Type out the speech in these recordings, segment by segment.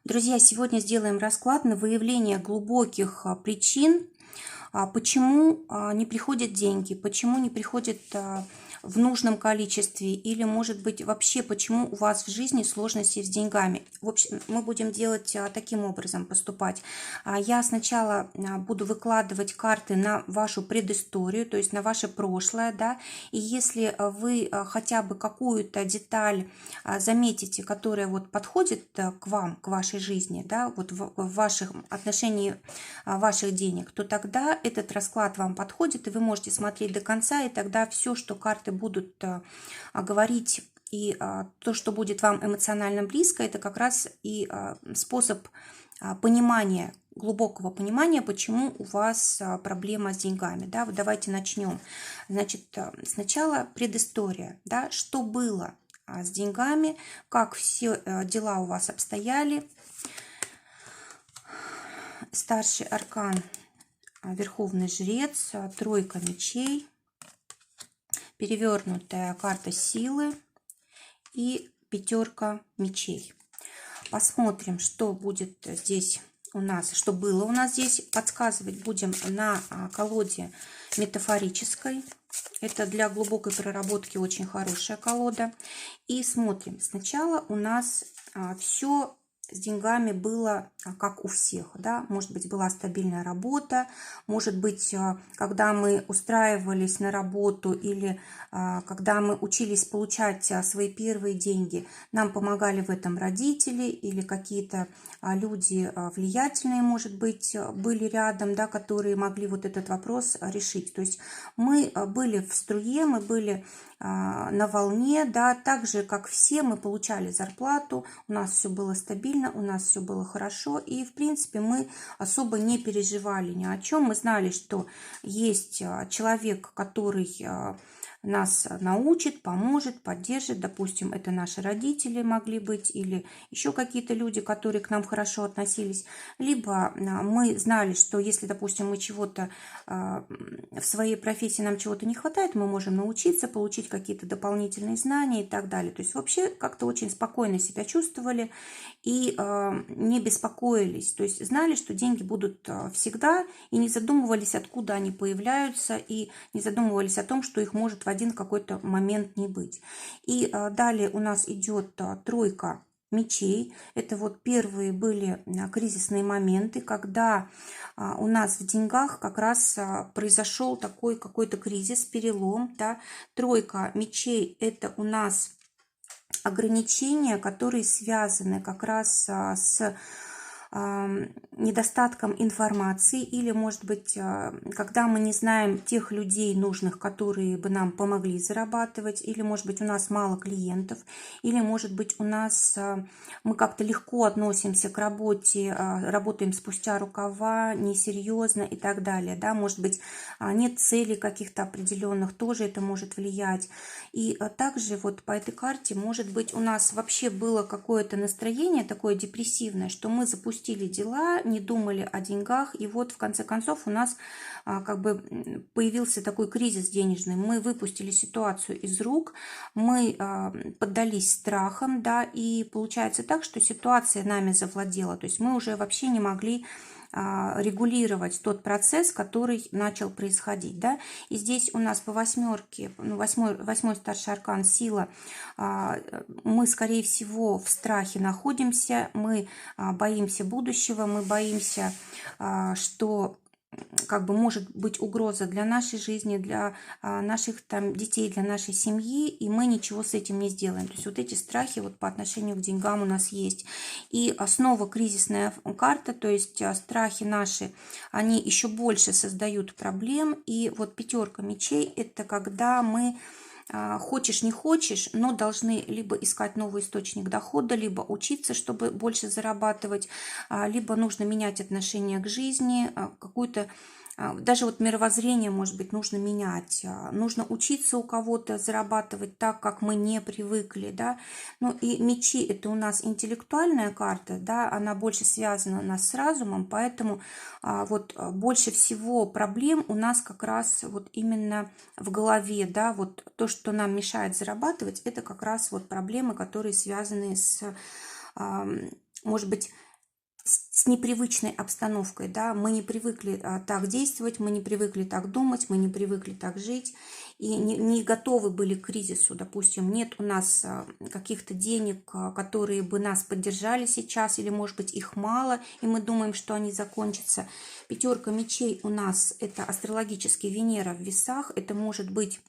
Друзья, сегодня сделаем расклад на выявление глубоких причин, почему не приходят деньги, почему не приходят в нужном количестве, или, может быть, вообще, почему у вас в жизни сложности с деньгами. В общем, мы будем делать таким образом, поступать. Я сначала буду выкладывать карты на вашу предысторию, то есть на ваше прошлое, да, и если вы хотя бы какую-то деталь заметите, которая вот подходит к вам, к вашей жизни, да, вот в вашем отношении ваших денег, то тогда этот расклад вам подходит, и вы можете смотреть до конца, и тогда все, что карты будут говорить, и то, что будет вам эмоционально близко, это как раз и способ понимания, глубокого понимания, почему у вас проблема с деньгами. Да? Вот давайте начнем. Значит, сначала предыстория. Да? Что было с деньгами, как все дела у вас обстояли. Старший аркан, Верховный жрец, тройка мечей, перевернутая карта силы и пятерка мечей. Посмотрим, что будет здесь у нас, что было у нас здесь. Подсказывать будем на колоде метафорической. Это для глубокой проработки очень хорошая колода. И смотрим. Сначала у нас все с деньгами было как у всех, да, может быть, была стабильная работа, может быть, когда мы устраивались на работу или когда мы учились получать свои первые деньги, нам помогали в этом родители или какие-то люди влиятельные, может быть, были рядом, да, которые могли вот этот вопрос решить. То есть мы были в струе, мы были на волне, да, так же, как все, мы получали зарплату, у нас все было стабильно, у нас все было хорошо, и, в принципе, мы особо не переживали ни о чем. Мы знали, что есть человек, который нас научит, поможет, поддержит. Допустим, это наши родители могли быть или еще какие-то люди, которые к нам хорошо относились. Либо мы знали, что если, допустим, мы чего-то в своей профессии, нам чего-то не хватает, мы можем научиться, получить какие-то дополнительные знания и так далее. То есть вообще как-то очень спокойно себя чувствовали и не беспокоились. То есть знали, что деньги будут всегда, и не задумывались, откуда они появляются, и не задумывались о том, что их может в один какой-то момент не быть. И далее у нас идет тройка мечей. Это вот первые были кризисные моменты, когда у нас в деньгах как раз произошел такой какой-то кризис, перелом. Да? Тройка мечей – это у нас ограничения, которые связаны как раз с недостатком информации, или, может быть, когда мы не знаем тех людей нужных, которые бы нам помогли зарабатывать, или, может быть, у нас мало клиентов, или, может быть, у нас мы как-то легко относимся к работе, работаем спустя рукава, несерьезно и так далее, да, может быть, нет целей каких-то определенных, тоже это может влиять. И также вот по этой карте, может быть, у нас вообще было какое-то настроение такое депрессивное, что мы запустили дела, не думали о деньгах, и вот в конце концов у нас как бы появился такой кризис денежный. Мы выпустили ситуацию из рук, мы поддались страхам, да, и получается так, что ситуация нами завладела, то есть мы уже вообще не могли регулировать тот процесс, который начал происходить, да, и здесь у нас по восьмерке, восьмой старший аркан сила, мы, скорее всего, в страхе находимся, мы боимся будущего, мы боимся, что как бы может быть угроза для нашей жизни, для наших там детей, для нашей семьи, и мы ничего с этим не сделаем. То есть вот эти страхи вот по отношению к деньгам у нас есть. И снова кризисная карта, то есть страхи наши, они еще больше создают проблем. И вот пятерка мечей – это когда мы хочешь не хочешь, но должны либо искать новый источник дохода, либо учиться, чтобы больше зарабатывать, либо нужно менять отношение к жизни, какую-то даже вот мировоззрение, может быть, нужно менять, нужно учиться у кого-то зарабатывать так, как мы не привыкли, да. Ну и мечи – это у нас интеллектуальная карта, да, она больше связана у нас с разумом, поэтому вот больше всего проблем у нас как раз вот именно в голове, да, вот то, что нам мешает зарабатывать, это как раз вот проблемы, которые связаны с, может быть, с непривычной обстановкой, да, мы не привыкли так действовать, мы не привыкли так думать, мы не привыкли так жить, и не готовы были к кризису, допустим, нет у нас каких-то денег, которые бы нас поддержали сейчас, или, может быть, их мало, и мы думаем, что они закончатся. Пятерка мечей у нас это астрологически Венера в весах, это может быть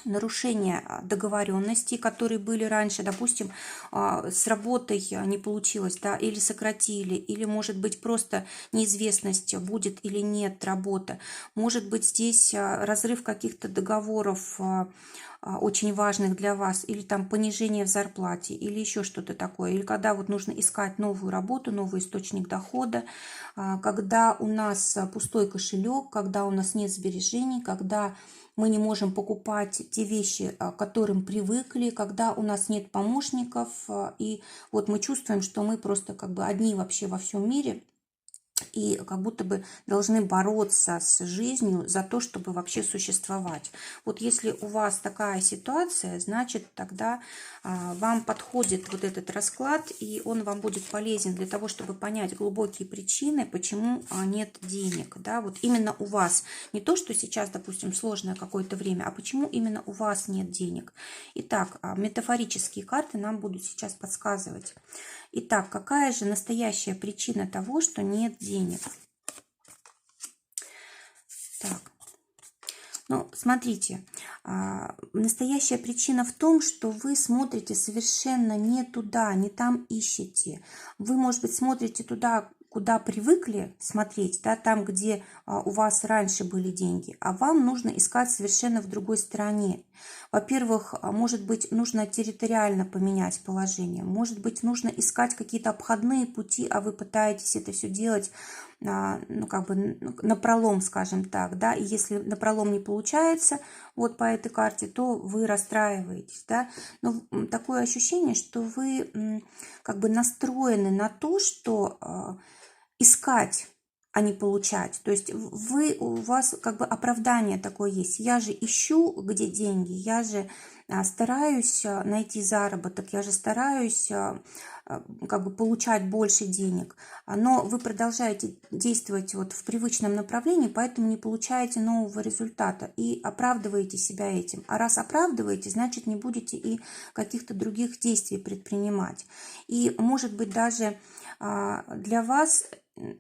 нарушение договоренностей, которые были раньше, допустим, с работой не получилось, да, или сократили, или, может быть, просто неизвестность, будет или нет работа. Может быть, здесь разрыв каких-то договоров очень важных для вас, или там понижение в зарплате, или еще что-то такое, или когда вот нужно искать новую работу, новый источник дохода, когда у нас пустой кошелек, когда у нас нет сбережений, когда мы не можем покупать те вещи, к которым привыкли, когда у нас нет помощников, и вот мы чувствуем, что мы просто как бы одни вообще во всем мире, и как будто бы должны бороться с жизнью за то, чтобы вообще существовать. Вот если у вас такая ситуация, значит, тогда вам подходит вот этот расклад, и он вам будет полезен для того, чтобы понять глубокие причины, почему нет денег. Да? Вот именно у вас. Не то, что сейчас, допустим, сложное какое-то время, а почему именно у вас нет денег. Итак, метафорические карты нам будут сейчас подсказывать. Итак, какая же настоящая причина того, что нет денег? Так, ну, смотрите, настоящая причина в том, что вы смотрите совершенно не туда, не там ищете. Вы, может быть, смотрите туда, куда привыкли смотреть, да, там, где у вас раньше были деньги, а вам нужно искать совершенно в другой стороне. Во-первых, может быть, нужно территориально поменять положение, может быть, нужно искать какие-то обходные пути, а вы пытаетесь это все делать, ну, как бы напролом, скажем так, да, и если напролом не получается, вот по этой карте, то вы расстраиваетесь, да, но такое ощущение, что вы как бы настроены на то, что искать, а не получать. То есть у вас как бы оправдание такое есть. Я же ищу, где деньги, я же стараюсь найти заработок, я же стараюсь как бы получать больше денег, но вы продолжаете действовать вот в привычном направлении, поэтому не получаете нового результата и оправдываете себя этим. А раз оправдываете, значит, не будете и каких-то других действий предпринимать. И, может быть, даже для вас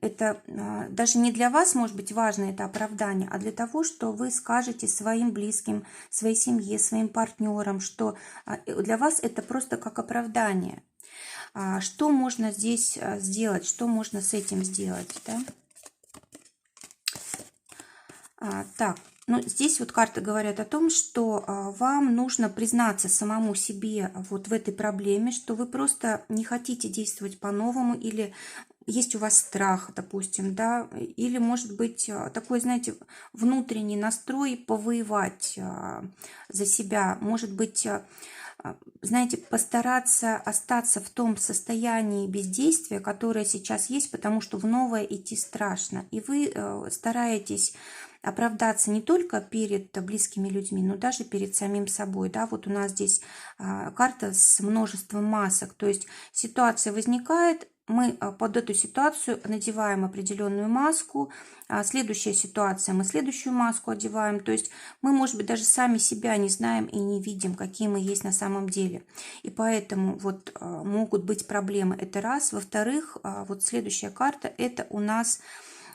это даже не для вас, может быть, важно это оправдание, а для того, что вы скажете своим близким, своей семье, своим партнерам, что для вас это просто как оправдание. Что можно здесь сделать, что можно с этим сделать, да? Так, ну здесь вот карты говорят о том, что вам нужно признаться самому себе вот в этой проблеме, что вы просто не хотите действовать по-новому, или есть у вас страх, допустим, да, или, может быть, такой, знаете, внутренний настрой повоевать за себя, может быть, знаете, постараться остаться в том состоянии бездействия, которое сейчас есть, потому что в новое идти страшно. И вы стараетесь оправдаться не только перед близкими людьми, но даже перед самим собой. Да, вот у нас здесь карта с множеством масок, то есть ситуация возникает, мы под эту ситуацию надеваем определенную маску, следующая ситуация, мы следующую маску одеваем, то есть мы, может быть, даже сами себя не знаем и не видим, какие мы есть на самом деле. И поэтому вот могут быть проблемы, это раз. Во-вторых, вот следующая карта, это у нас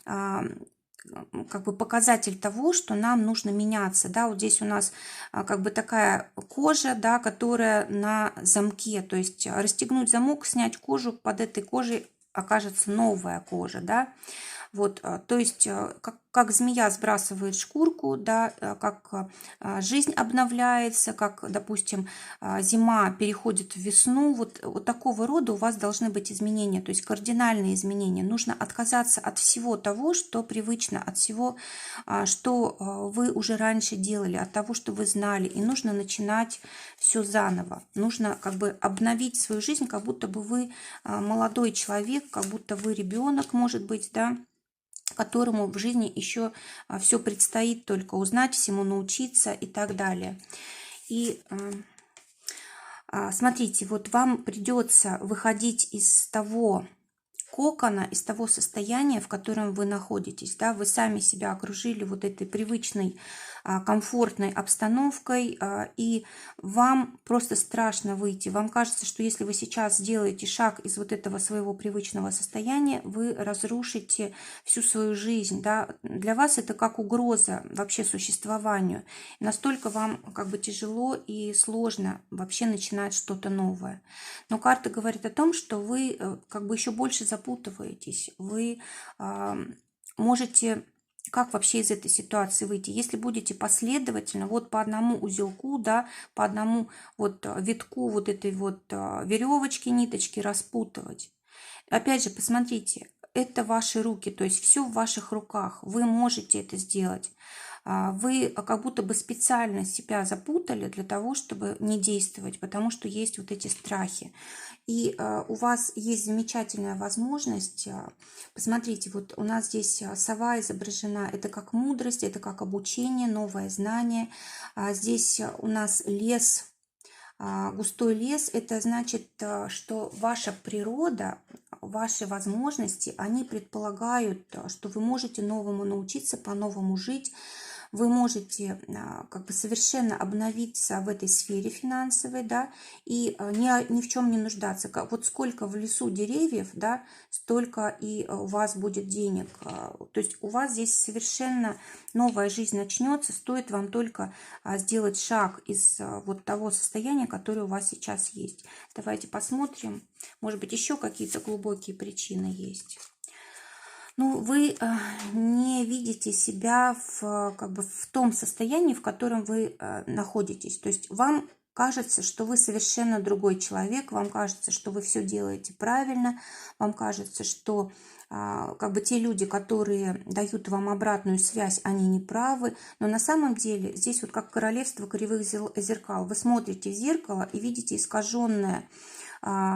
как бы показатель того, что нам нужно меняться, да, вот здесь у нас как бы такая кожа, да, которая на замке, то есть расстегнуть замок, снять кожу, под этой кожей окажется новая кожа, да, вот, то есть как змея сбрасывает шкурку, да, как жизнь обновляется, как, допустим, зима переходит в весну, вот такого рода у вас должны быть изменения, то есть кардинальные изменения. Нужно отказаться от всего того, что привычно, от всего, что вы уже раньше делали, от того, что вы знали, и нужно начинать все заново. Нужно как бы обновить свою жизнь, как будто бы вы молодой человек, как будто вы ребенок, может быть, да, которому в жизни еще все предстоит только узнать, всему научиться и так далее. И смотрите, вот вам придется выходить из того кокона, из того состояния, в котором вы находитесь. Да? Вы сами себя окружили вот этой привычной, комфортной обстановкой, и вам просто страшно выйти. Вам кажется, что если вы сейчас сделаете шаг из вот этого своего привычного состояния, вы разрушите всю свою жизнь. Да? Для вас это как угроза вообще существованию. Настолько вам как бы тяжело и сложно вообще начинать что-то новое. Но карта говорит о том, что вы как бы еще больше запутываетесь. Вы можете как вообще из этой ситуации выйти? Если будете последовательно, вот по одному узелку, да, по одному вот витку вот этой вот веревочки, ниточки распутывать. Опять же, посмотрите, это ваши руки, то есть все в ваших руках. Вы можете это сделать. Вы как будто бы специально себя запутали для того, чтобы не действовать, потому что есть вот эти страхи. И у вас есть замечательная возможность. Посмотрите, вот у нас здесь сова изображена. Это как мудрость, это как обучение, новое знание. Здесь у нас лес, густой лес. Это значит, что ваша природа, ваши возможности, они предполагают, что вы можете новому научиться, по-новому жить. Вы можете как бы совершенно обновиться в этой сфере финансовой, да, и ни в чем не нуждаться. Вот сколько в лесу деревьев, да, столько и у вас будет денег. То есть у вас здесь совершенно новая жизнь начнется, стоит вам только сделать шаг из вот того состояния, которое у вас сейчас есть. Давайте посмотрим. Может быть, еще какие-то глубокие причины есть. Ну, вы не видите себя как бы в том состоянии, в котором вы находитесь. То есть вам кажется, что вы совершенно другой человек, вам кажется, что вы все делаете правильно, вам кажется, что как бы те люди, которые дают вам обратную связь, они не правы. Но на самом деле здесь вот как королевство кривых зеркал. Вы смотрите в зеркало и видите искаженное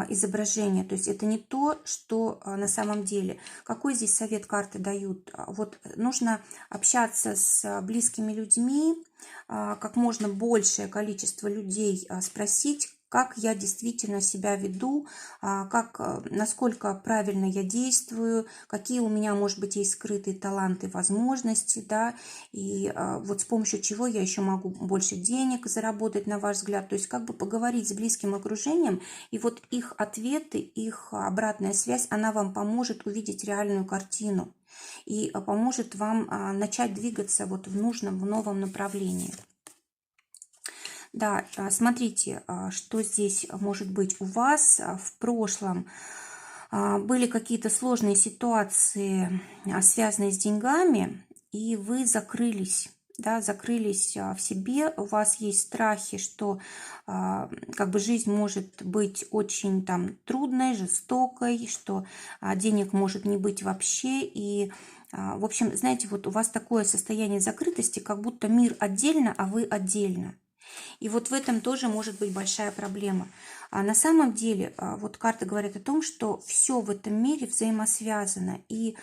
изображение, то есть это не то, что на самом деле. Какой здесь совет карты дают? Вот нужно общаться с близкими людьми, как можно большее количество людей спросить, как я действительно себя веду, насколько правильно я действую, какие у меня, может быть, есть скрытые таланты, возможности, да, и вот с помощью чего я еще могу больше денег заработать, на ваш взгляд. То есть как бы поговорить с близким окружением, и вот их ответы, их обратная связь, она вам поможет увидеть реальную картину и поможет вам начать двигаться вот в нужном, в новом направлении. Да, смотрите, что здесь может быть у вас в прошлом. Были какие-то сложные ситуации, связанные с деньгами, и вы закрылись. Да, закрылись в себе, у вас есть страхи, что как бы жизнь может быть очень там трудной, жестокой, что денег может не быть вообще. И, в общем, знаете, вот у вас такое состояние закрытости, как будто мир отдельно, а вы отдельно. И вот в этом тоже может быть большая проблема. А на самом деле, вот карты говорят о том, что все в этом мире взаимосвязано, и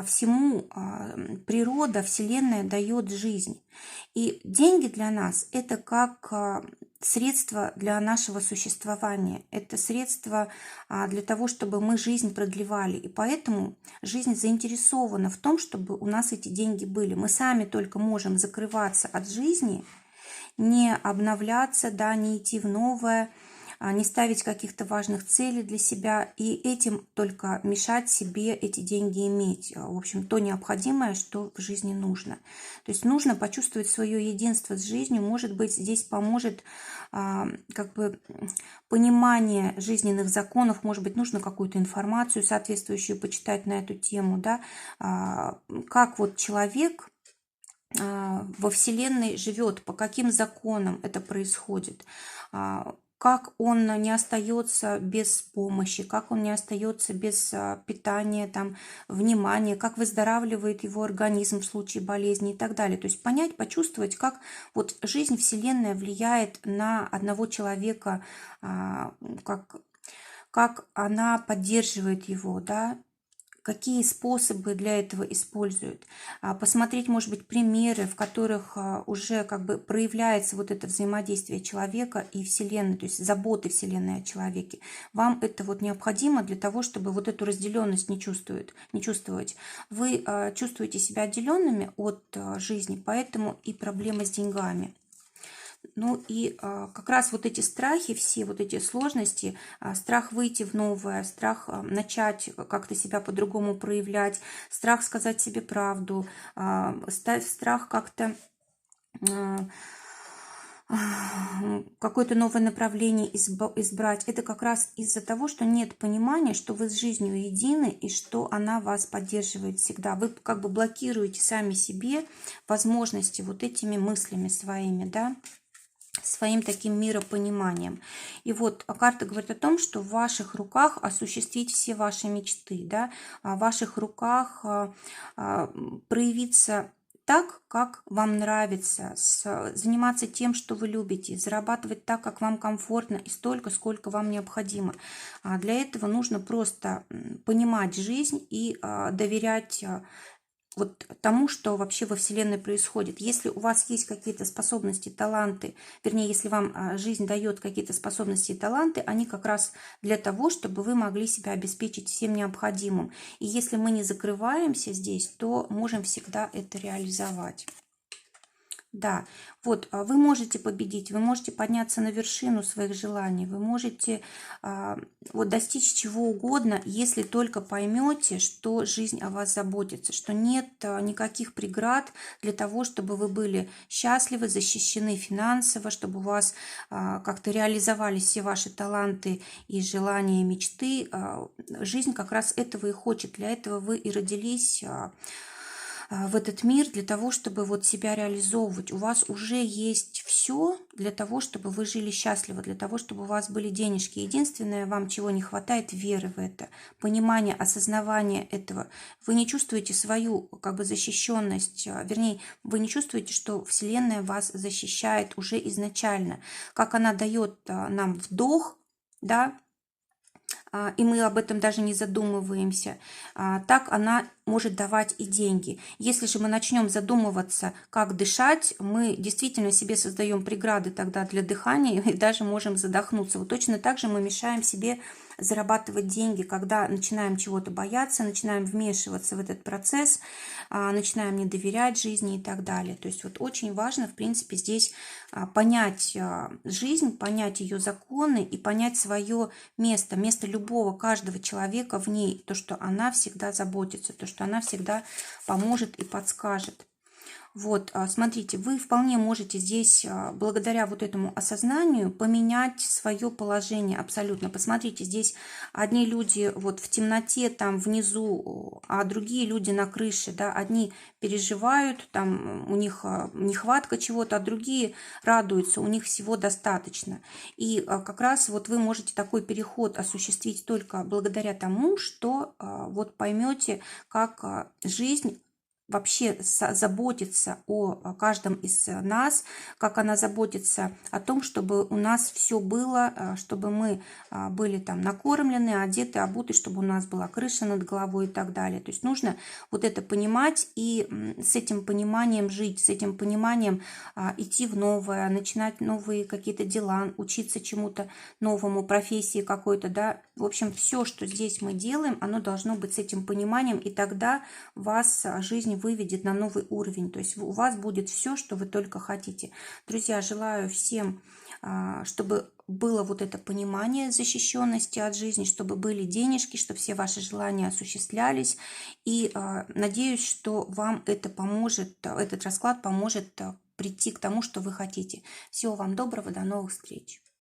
всему природа, Вселенная дает жизнь. И деньги для нас – это как средство для нашего существования, это средство для того, чтобы мы жизнь продлевали. И поэтому жизнь заинтересована в том, чтобы у нас эти деньги были. Мы сами только можем закрываться от жизни, не обновляться, да, не идти в новое, не ставить каких-то важных целей для себя, и этим только мешать себе эти деньги иметь. В общем, то необходимое, что в жизни нужно. То есть нужно почувствовать свое единство с жизнью. Может быть, здесь поможет как бы понимание жизненных законов, может быть, нужно какую-то информацию соответствующую почитать на эту тему, да, как вот человек во Вселенной живет, по каким законам это происходит, как он не остается без помощи, как он не остается без питания, там, внимания, как выздоравливает его организм в случае болезни и так далее. То есть понять, почувствовать, как вот жизнь Вселенная влияет на одного человека, как она поддерживает его, да, какие способы для этого используют. Посмотреть, может быть, примеры, в которых уже как бы проявляется вот это взаимодействие человека и Вселенной, то есть заботы Вселенной о человеке. Вам это вот необходимо для того, чтобы вот эту разделенность не чувствовать. Вы чувствуете себя отделенными от жизни, поэтому и проблемы с деньгами. Ну и как раз вот эти страхи, все вот эти сложности, страх выйти в новое, страх начать как-то себя по-другому проявлять, страх сказать себе правду, страх как-то какое-то новое направление избрать. Это как раз из-за того, что нет понимания, что вы с жизнью едины и что она вас поддерживает всегда. Вы как бы блокируете сами себе возможности вот этими мыслями своими, да, своим таким миропониманием. И вот карта говорит о том, что в ваших руках осуществить все ваши мечты, да, в ваших руках проявиться так, как вам нравится, заниматься тем, что вы любите, зарабатывать так, как вам комфортно и столько, сколько вам необходимо. Для этого нужно просто понимать жизнь и доверять вот тому, что вообще во Вселенной происходит. Если у вас есть какие-то способности, таланты, вернее, если вам жизнь дает какие-то способности и таланты, они как раз для того, чтобы вы могли себя обеспечить всем необходимым. И если мы не закрываемся здесь, то можем всегда это реализовать. Да, вот вы можете победить, вы можете подняться на вершину своих желаний, вы можете вот достичь чего угодно, если только поймете, что жизнь о вас заботится, что нет никаких преград для того, чтобы вы были счастливы, защищены финансово, чтобы у вас как-то реализовались все ваши таланты и желания, и мечты. Жизнь как раз этого и хочет, для этого вы и родились в этот мир, для того, чтобы вот себя реализовывать. У вас уже есть все для того, чтобы вы жили счастливо, для того, чтобы у вас были денежки. Единственное, вам чего не хватает, веры в это, понимания, осознавания этого. Вы не чувствуете свою как бы защищенность, вернее, вы не чувствуете, что Вселенная вас защищает уже изначально. Как она дает нам вдох, да, и мы об этом даже не задумываемся, так она может давать и деньги. Если же мы начнем задумываться, как дышать, мы действительно себе создаем преграды тогда для дыхания и даже можем задохнуться. Вот точно так же мы мешаем себе зарабатывать деньги, когда начинаем чего-то бояться, начинаем вмешиваться в этот процесс, начинаем не доверять жизни и так далее. То есть вот очень важно, в принципе, здесь понять жизнь, понять ее законы и понять свое место, место любого, каждого человека в ней, то, что она всегда заботится, то, что она всегда поможет и подскажет. Вот, смотрите, вы вполне можете здесь, благодаря вот этому осознанию, поменять свое положение абсолютно. Посмотрите, здесь одни люди вот в темноте там внизу, а другие люди на крыше, да, одни переживают, там у них нехватка чего-то, а другие радуются, у них всего достаточно. И как раз вот вы можете такой переход осуществить только благодаря тому, что вот поймете, как жизнь вообще заботится о каждом из нас, как она заботится о том, чтобы у нас все было, чтобы мы были там накормлены, одеты, обуты, чтобы у нас была крыша над головой и так далее. То есть нужно вот это понимать и с этим пониманием жить, с этим пониманием идти в новое, начинать новые какие-то дела, учиться чему-то новому, профессии какой-то, да. В общем, все, что здесь мы делаем, оно должно быть с этим пониманием, и тогда вас жизнь выведет на новый уровень. То есть у вас будет все, что вы только хотите. Друзья, желаю всем, чтобы было вот это понимание защищенности от жизни, чтобы были денежки, чтобы все ваши желания осуществлялись. И надеюсь, что вам это поможет, этот расклад поможет прийти к тому, что вы хотите. Всего вам доброго, до новых встреч.